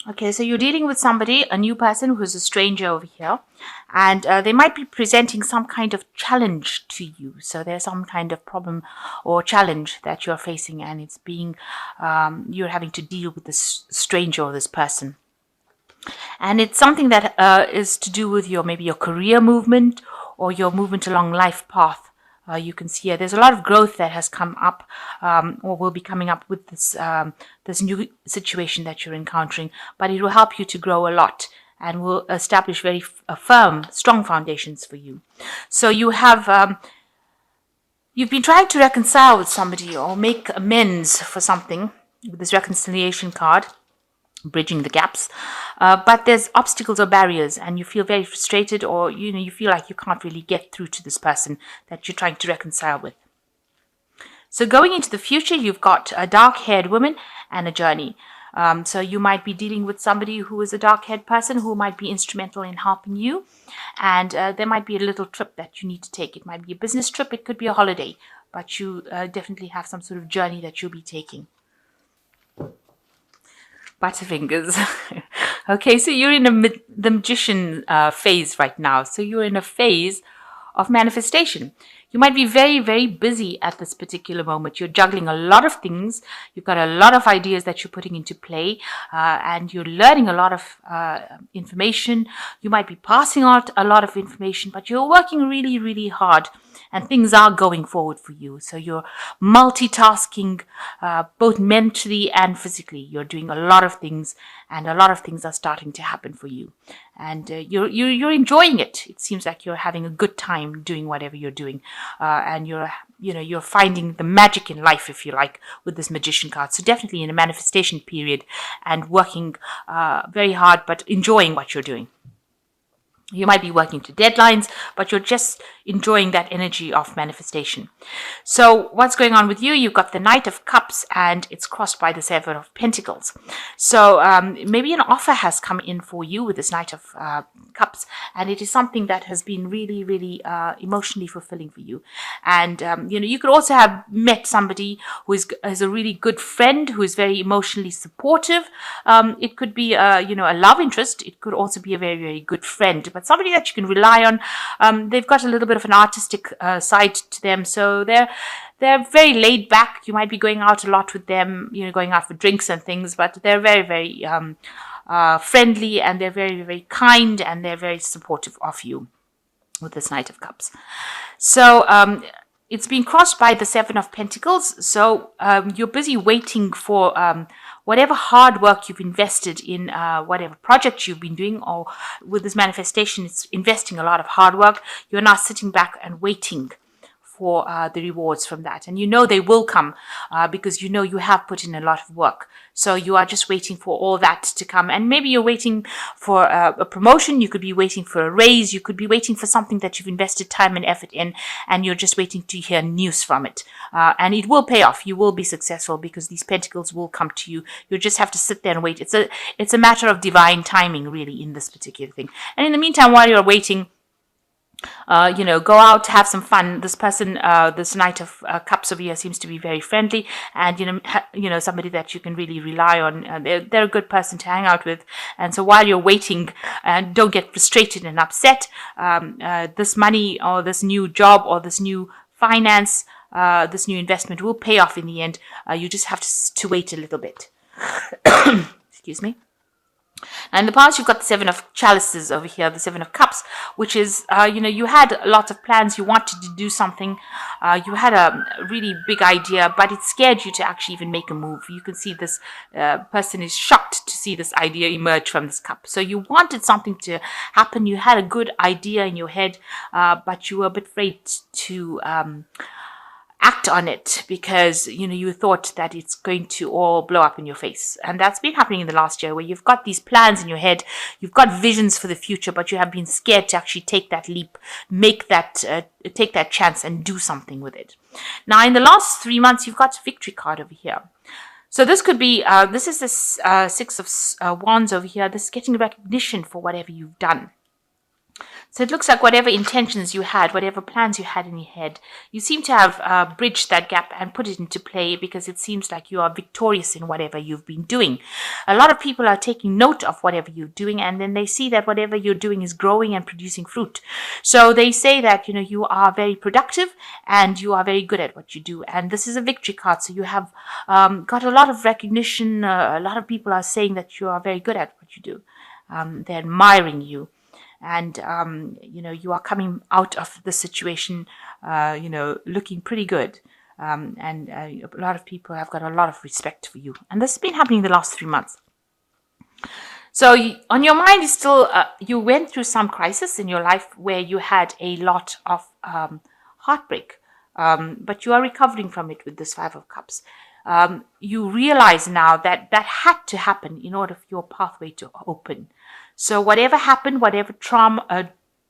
Okay, so you're dealing with somebody, a new person who's a stranger over here, and they might be presenting some kind of challenge to you. So there's some kind of problem or challenge that you're facing, and it's being you're having to deal with this stranger or this person, and it's something that is to do with your maybe your career movement or your movement along life path. You can see here there's a lot of growth that has come up or will be coming up with this new situation that you're encountering, but it will help you to grow a lot and will establish very firm, strong foundations for you. So you've been trying to reconcile with somebody or make amends for something with this reconciliation card, bridging the gaps, but there's obstacles or barriers and you feel very frustrated, or you feel like you can't really get through to this person that you're trying to reconcile with. So going into the future, you've got a dark-haired woman and a journey. So you might be dealing with somebody who is a dark-haired person who might be instrumental in helping you, and there might be a little trip that you need to take. It might be a business trip, it could be a holiday, but you definitely have some sort of journey that you'll be taking. Butterfingers. Okay, so you're in the magician phase right now. So you're in a phase of manifestation. You might be very, very busy at this particular moment. You're juggling a lot of things. You've got a lot of ideas that you're putting into play, and you're learning a lot of information. You might be passing out a lot of information, but you're working really, really hard, and things are going forward for you. So you're multitasking, both mentally and physically. You're doing a lot of things, and a lot of things are starting to happen for you. And you're enjoying it. It seems like you're having a good time doing whatever you're doing, and you're finding the magic in life, if you like, with this magician card. So definitely in a manifestation period and working very hard, but enjoying what you're doing. You might be working to deadlines, but you're just enjoying that energy of manifestation. So what's going on with you? You've got the Knight of Cups and it's crossed by the Seven of Pentacles. So maybe an offer has come in for you with this Knight of Cups, and it is something that has been really, really emotionally fulfilling for you. And you could also have met somebody who is a really good friend who is very emotionally supportive. It could be a love interest. It could also be a very, very good friend, but somebody that you can rely on. They've got a little bit of an artistic side to them, so they're very laid back. You might be going out a lot with them, going out for drinks and things, but they're very, very friendly, and they're very, very kind, and they're very supportive of you with this Knight of Cups. So it's been crossed by the Seven of Pentacles. So you're busy waiting for whatever hard work you've invested in whatever project you've been doing, or with this manifestation, it's investing a lot of hard work. You're now sitting back and waiting for the rewards from that. And they will come because you have put in a lot of work. So you are just waiting for all that to come. And maybe you're waiting for a promotion. You could be waiting for a raise. You could be waiting for something that you've invested time and effort in, and you're just waiting to hear news from it. And it will pay off. You will be successful because these pentacles will come to you. You just have to sit there and wait. It's a matter of divine timing, really, in this particular thing. And in the meantime, while you're waiting, go out, have some fun. This person, this Knight of Cups over here seems to be very friendly, and somebody that you can really rely on. They're a good person to hang out with. And so while you're waiting, and don't get frustrated and upset, this money or this new job or this new finance, this new investment will pay off in the end. You just have to wait a little bit. Excuse me. Now in the past, you've got the Seven of Chalices over here, the Seven of Cups, which is, you had lots of plans. You wanted to do something. You had a really big idea, but it scared you to actually even make a move. You can see this person is shocked to see this idea emerge from this cup. So you wanted something to happen. You had a good idea in your head, but you were a bit afraid to act on it because you thought that it's going to all blow up in your face. And that's been happening in the last year, where you've got these plans in your head, you've got visions for the future, but you have been scared to actually take that leap, take that chance and do something with it. Now in the last 3 months, you've got a victory card over here. So this could be, this is the Six of Wands over here. This is getting recognition for whatever you've done. So it looks like whatever intentions you had, whatever plans you had in your head, you seem to have bridged that gap and put it into play, because it seems like you are victorious in whatever you've been doing. A lot of people are taking note of whatever you're doing, and then they see that whatever you're doing is growing and producing fruit. So they say that, you are very productive and you are very good at what you do. And this is a victory card. So you have got a lot of recognition. A lot of people are saying that you are very good at what you do. They're admiring you. And, you are coming out of the situation, looking pretty good. And a lot of people have got a lot of respect for you. And this has been happening the last 3 months. So on your mind is still, you went through some crisis in your life where you had a lot of heartbreak. But you are recovering from it with this Five of Cups. You realize now that had to happen in order for your pathway to open. So whatever happened, whatever trauma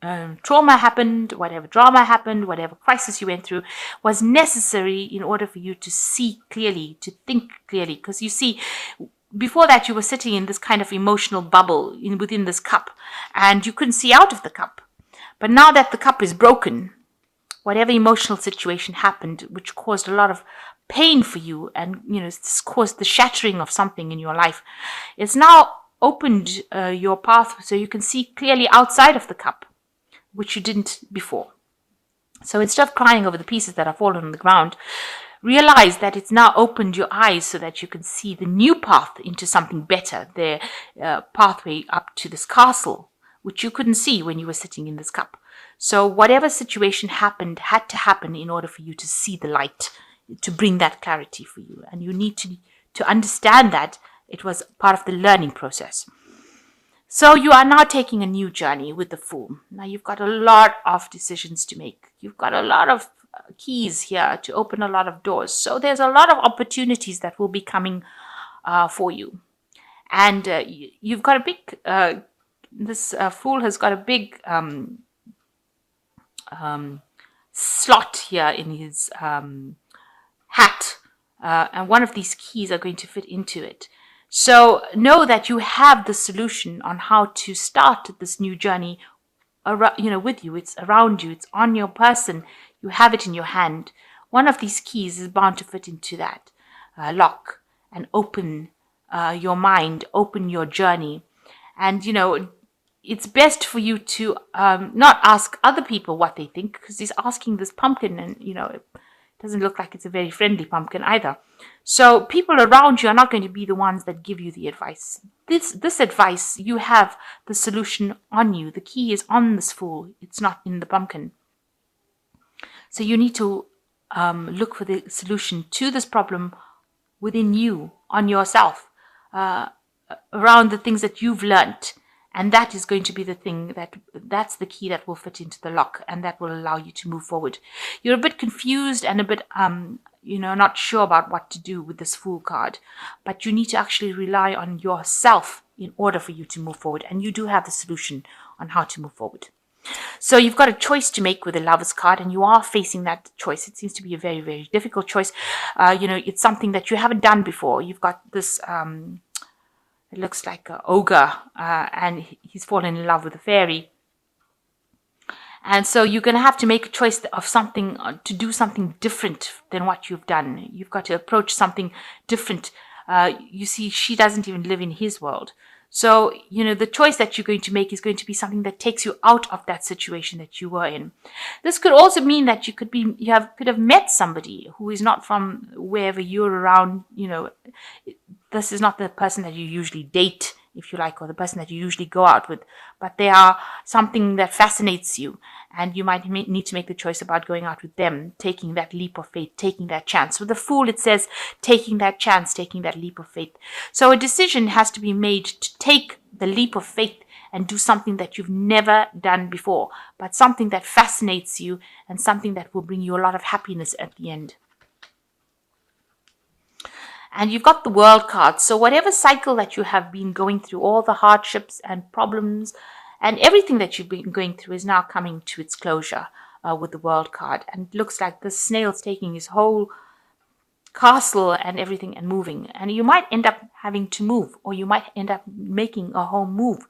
happened, whatever drama happened, whatever crisis you went through, was necessary in order for you to see clearly, to think clearly. Because you see, before that, you were sitting in this kind of emotional bubble within this cup, and you couldn't see out of the cup. But now that the cup is broken, whatever emotional situation happened, which caused a lot of pain for you, and it's caused the shattering of something in your life, it's now opened your path so you can see clearly outside of the cup, which you didn't before. So instead of crying over the pieces that have fallen on the ground, realize that it's now opened your eyes so that you can see the new path into something better, the pathway up to this castle, which you couldn't see when you were sitting in this cup. So whatever situation happened had to happen in order for you to see the light, to bring that clarity for you. And you need to understand that it was part of the learning process. So you are now taking a new journey with the Fool. Now you've got a lot of decisions to make. You've got a lot of keys here to open a lot of doors. So there's a lot of opportunities that will be coming for you. And you've got a big, this Fool has got a big slot here in his hat. And one of these keys are going to fit into it. So know that you have the solution on how to start this new journey, with you. It's around you. It's on your person. You have it in your hand. One of these keys is bound to fit into that lock and open your mind, open your journey. And, it's best for you to not ask other people what they think, because he's asking this pumpkin, and, it doesn't look like it's a very friendly pumpkin either. So people around you are not going to be the ones that give you the advice. This advice, you have the solution on you. The key is on this Fool. It's not in the pumpkin. So you need to look for the solution to this problem within you, on yourself, around the things that you've learnt. And that is going to be the thing that's the key that will fit into the lock, and that will allow you to move forward. You're a bit confused and a bit, not sure about what to do with this Fool card, but you need to actually rely on yourself in order for you to move forward. And you do have the solution on how to move forward. So you've got a choice to make with the Lovers card, and you are facing that choice. It seems to be a very, very difficult choice. It's something that you haven't done before. You've got this, it looks like an ogre, and he's fallen in love with a fairy. And so you're going to have to make a choice of something, to do something different than what you've done. You've got to approach something different. You see, she doesn't even live in his world. So, the choice that you're going to make is going to be something that takes you out of that situation that you were in. This could also mean that you could have met somebody who is not from wherever you're around. This is not the person that you usually date, if you like, or the person that you usually go out with, but they are something that fascinates you, and you might need to make the choice about going out with them, taking that leap of faith, taking that chance. With the Fool, it says taking that chance, taking that leap of faith. So a decision has to be made to take the leap of faith and do something that you've never done before, but something that fascinates you and something that will bring you a lot of happiness at the end. And you've got the World card. So whatever cycle that you have been going through, all the hardships and problems and everything that you've been going through is now coming to its closure with the World card. And it looks like the snail's taking his whole castle and everything and moving. And you might end up having to move, or you might end up making a home move.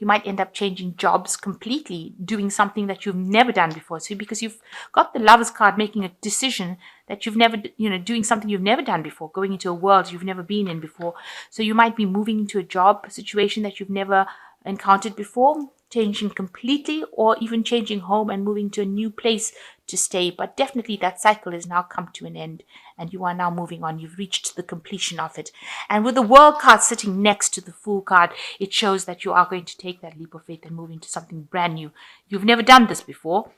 You might end up changing jobs completely, doing something that you've never done before. So because you've got the Lovers card, making a decision that you've never, doing something you've never done before, going into a world you've never been in before. So you might be moving into a job situation that you've never encountered before, changing completely, or even changing home and moving to a new place to stay. But definitely that cycle has now come to an end and you are now moving on. You've reached the completion of it. And with the World card sitting next to the Fool card, it shows that you are going to take that leap of faith and move into something brand new. You've never done this before.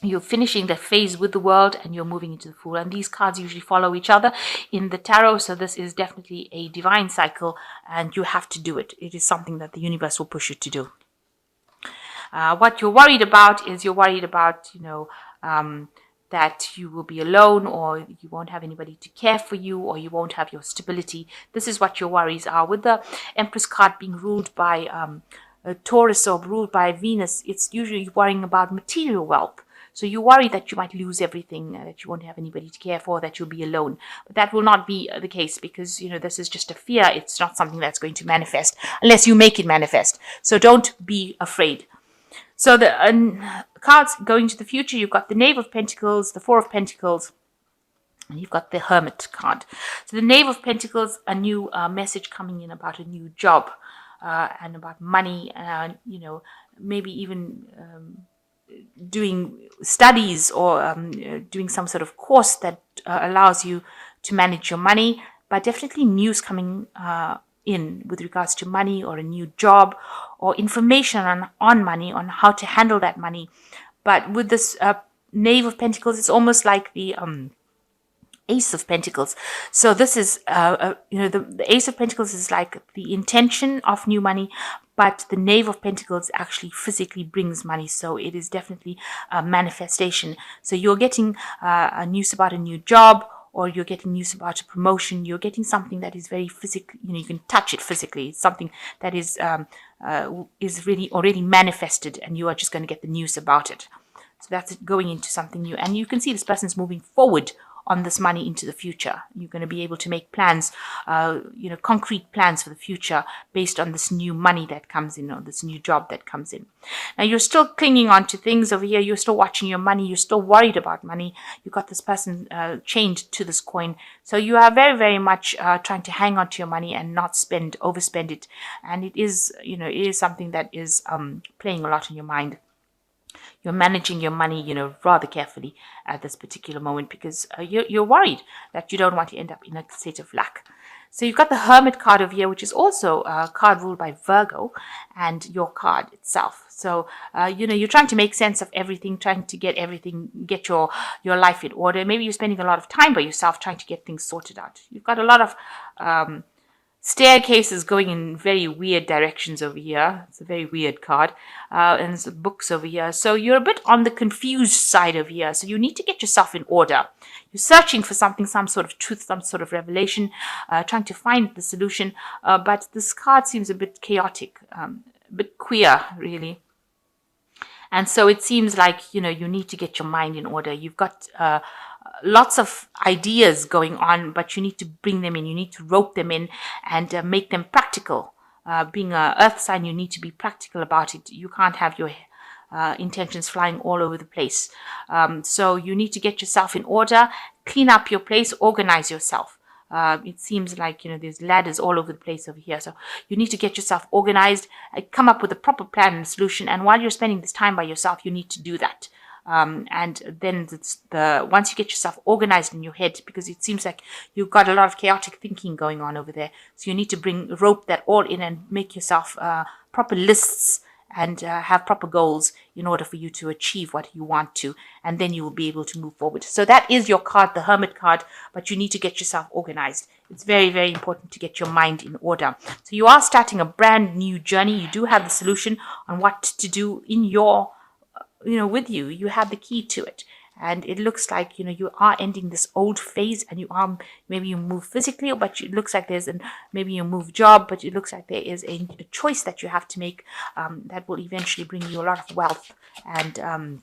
You're finishing that phase with the World and you're moving into the Fool. And these cards usually follow each other in the tarot. So this is definitely a divine cycle and you have to do it. It is something that the universe will push you to do. What you're worried about is you're worried about, that you will be alone or you won't have anybody to care for you or you won't have your stability. This is what your worries are. With the Empress card being ruled by a Taurus or ruled by Venus, it's usually worrying about material wealth. So you worry that you might lose everything, that you won't have anybody to care for, that you'll be alone. But that will not be the case because, this is just a fear. It's not something that's going to manifest unless you make it manifest. So don't be afraid. So the cards going to the future, you've got the Knave of Pentacles, the Four of Pentacles, and you've got the Hermit card. So the Knave of Pentacles, a new message coming in about a new job and about money, maybe even doing studies or doing some sort of course that allows you to manage your money, but definitely news coming in with regards to money or a new job or information on money, on how to handle that money. But with this Knave of Pentacles, it's almost like the Ace of Pentacles. So this is, the Ace of Pentacles is like the intention of new money, but the Knave of Pentacles actually physically brings money. So it is definitely a manifestation. So you're getting a news about a new job, or you're getting news about a promotion. You're getting something that is very physical. You can touch it physically. It's something that is really already manifested, and you are just going to get the news about it. So that's it, going into something new. And you can see this person's moving forward on this money into the future. You're going to be able to make plans, concrete plans for the future based on this new money that comes in or this new job that comes in. Now you're still clinging on to things over here. You're still watching your money. You're still worried about money. You've got this person chained to this coin. So you are very, very much trying to hang on to your money and not overspend it. And it is something that is playing a lot in your mind. You're managing your money, rather carefully at this particular moment because you're worried that you don't want to end up in a state of lack. So you've got the Hermit card over here, which is also a card ruled by Virgo and your card itself. So, you're trying to make sense of everything, trying to get your life in order. Maybe you're spending a lot of time by yourself trying to get things sorted out. You've got a lot of staircases going in very weird directions over here. It's a very weird card. And there's books over here. So you're a bit on the confused side over here. So you need to get yourself in order. You're searching for something, some sort of truth, some sort of revelation, trying to find the solution. But this card seems a bit chaotic, a bit queer, really. And so it seems like, you need to get your mind in order. You've got lots of ideas going on, but you need to bring them in. You need to rope them in and make them practical. Being an earth sign, you need to be practical about it. You can't have your intentions flying all over the place. So you need to get yourself in order, clean up your place, organize yourself. It seems like, there's ladders all over the place over here. So you need to get yourself organized, come up with a proper plan and solution. And while you're spending this time by yourself, you need to do that. And then once you get yourself organized in your head, because it seems like you've got a lot of chaotic thinking going on over there. So you need to rope that all in and make yourself proper lists and have proper goals in order for you to achieve what you want to, and then you will be able to move forward. So that is your card, the Hermit card, but you need to get yourself organized. It's very, very important to get your mind in order. So you are starting a brand new journey. You do have the solution on what to do in your, with you. You have the key to it. And it looks like, you are ending this old phase, and maybe you move physically, but it looks like maybe you move job, but it looks like there is a choice that you have to make that will eventually bring you a lot of wealth. And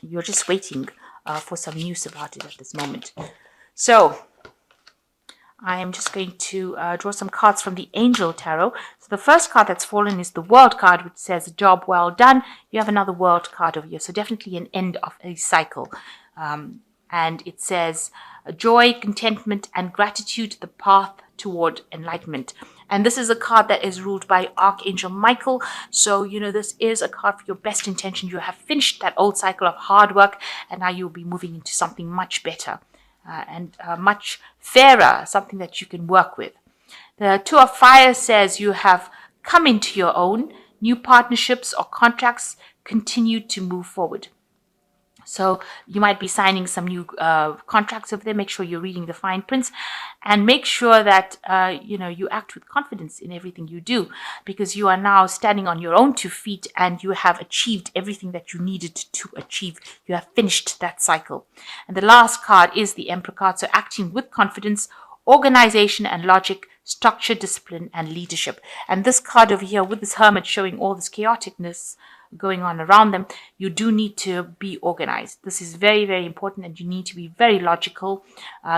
you're just waiting for some news about it at this moment. So I am just going to draw some cards from the Angel Tarot. So the first card that's fallen is the World card, which says job well done. You have another World card over here. So definitely an end of a cycle. And it says joy, contentment, and gratitude, the path toward enlightenment. And this is a card that is ruled by Archangel Michael. So, this is a card for your best intention. You have finished that old cycle of hard work, and now you'll be moving into something much better and much fairer, something that you can work with. The Two of Fire says you have come into your own. New partnerships or contracts continue to move forward. So you might be signing some new contracts over there. Make sure you're reading the fine prints, and make sure that you act with confidence in everything you do, because you are now standing on your own 2 feet and you have achieved everything that you needed to achieve. You have finished that cycle. And the last card is the Emperor card. So acting with confidence, organization and logic, structure, discipline, and leadership. And this card over here with this Hermit showing all this chaoticness going on around them, you do need to be organized. This is very, very important, and you need to be very logical.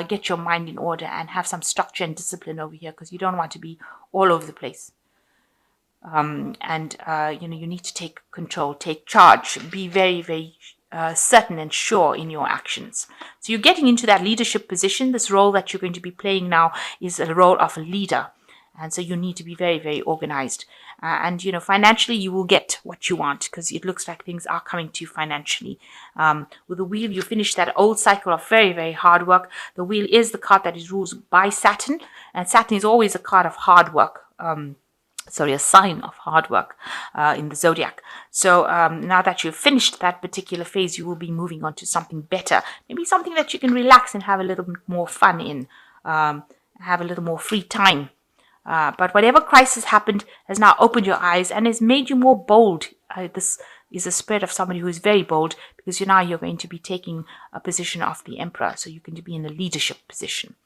Get your mind in order and have some structure and discipline over here, because you don't want to be all over the place. You need to take control, take charge, be very, very certain and sure in your actions. So you're getting into that leadership position. This role that you're going to be playing now is a role of a leader. And so you need to be very, very organized. Financially, you will get what you want, because it looks like things are coming to you financially. With the Wheel, you finish that old cycle of very, very hard work. The Wheel is the card that is ruled by Saturn. And Saturn is always a card of hard work. A sign of hard work in the zodiac. So now that you've finished that particular phase, you will be moving on to something better. Maybe something that you can relax and have a little bit more fun in, have a little more free time. But whatever crisis happened has now opened your eyes and has made you more bold. This is a spirit of somebody who is very bold, because you're going to be taking a position of the Emperor, so you can be in a leadership position.